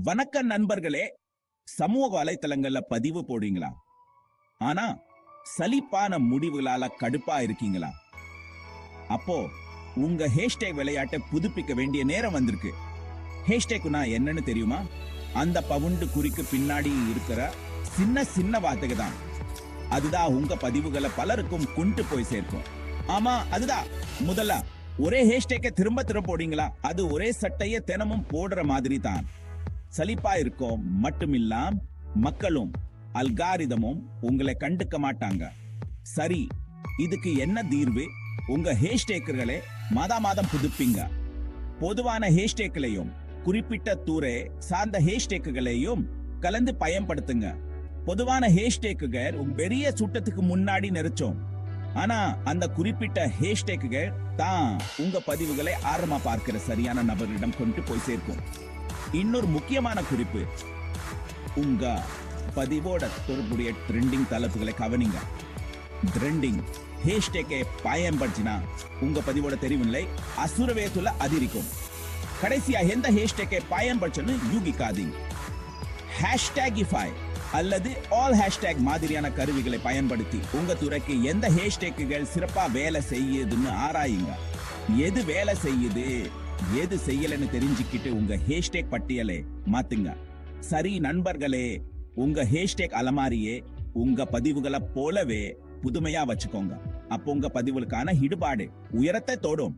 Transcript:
வணக்கம் நண்பர்களே. சமூக வலைத்தளங்கள்ல பதிவு போடுறீங்களா? ஆனா சலிப்பான முடிவுகளால கடுப்பா இருக்கீங்களா? அப்போ உங்க ஹேஷ்டேக் விளையாட்டை புதுப்பிக்க வேண்டிய நேரம் வந்திருக்கு. ஹேஷ்டேக்னா என்னன்னு தெரியுமா? அந்த பவுண்டு குறிக்கு பின்னாடி இருக்கிற சின்ன சின்ன வார்த்தைகள் தான். அதுதான் உங்க பதிவுகளை பலருக்கும் கொண்டு போய் சேர்க்கும். ஆமா, அதுதான். முதல்ல ஒரே ஹேஷ்டேக்கை திரும்ப திரும்ப போடுறீங்களா? அது ஒரே சட்டையை தினமும் போடுற மாதிரி தான். சலிப்பா இருக்கும் மட்டுமில்லாம் மக்களும் அல்காரிதமும் உங்களை கண்டுக்க மாட்டாங்க. சரி, இதுக்கு என்ன தீர்வு? உங்க ஹேஷ்டேக்குகளை மாதம் புதுப்பிங்க. பொதுவான ஹேஷ்டேக்களையும் குறிப்பிட்ட துறை சார்ந்த ஹேஷ்டேக்குகளையும் கலந்து பயன்படுத்துங்க. பொதுவான ஹேஷ்டேக்குகள் பெரிய சுட்டத்துக்கு முன்னாடி நெரிச்சோம். ஆனா அந்த குறிப்பிட்ட ஹேஷ்டேக்குகள் தான் உங்க பதிவுகளை ஆரம்ப பார்க்கிற சரியான நபரிடம் கொண்டு போய் சேர்க்கும். இன்னொரு முக்கியமான குறிப்பு, உங்க பதிவோட தொடர்புடைய ட்ரெண்டிங் தலைப்புகளை கவனிங்க. ட்ரெண்டிங் ஹேஷ்டேக்கை பயன்படுத்தினா உங்க பதிவோட தெரிவில்லை அசுரவேத்துல அதிரிக்கும். கடைசியா எந்த ஹேஷ்டேக்கை பயன்படுத்தணும் யூகிக்காதீங்க. ஹேஷ்டேகிஃபை அல்லது ஆல் ஹேஷ்டேக் மாதிரியான கருவிகளை பயன்படுத்தி உங்க துறைக்கு எந்த ஹேஷ்டேக்குகள் சிறப்பா வேலை செய்யுதுன்னு ஆராயுங்க. எது வேலை செய்யுது எது செய்யலன்னு தெரிஞ்சுக்கிட்டு உங்க ஹேஷ்டேக் பட்டியலை மாத்துங்க. சரி நண்பர்களே, உங்க ஹேஷ்டேக் அலமாரியே உங்க பதிவுகளை போலவே புதுமையா வச்சுக்கோங்க. அப்போ உங்க பதிவுகளுக்கான ஈடுபாடு உயரத்தை தோடும்.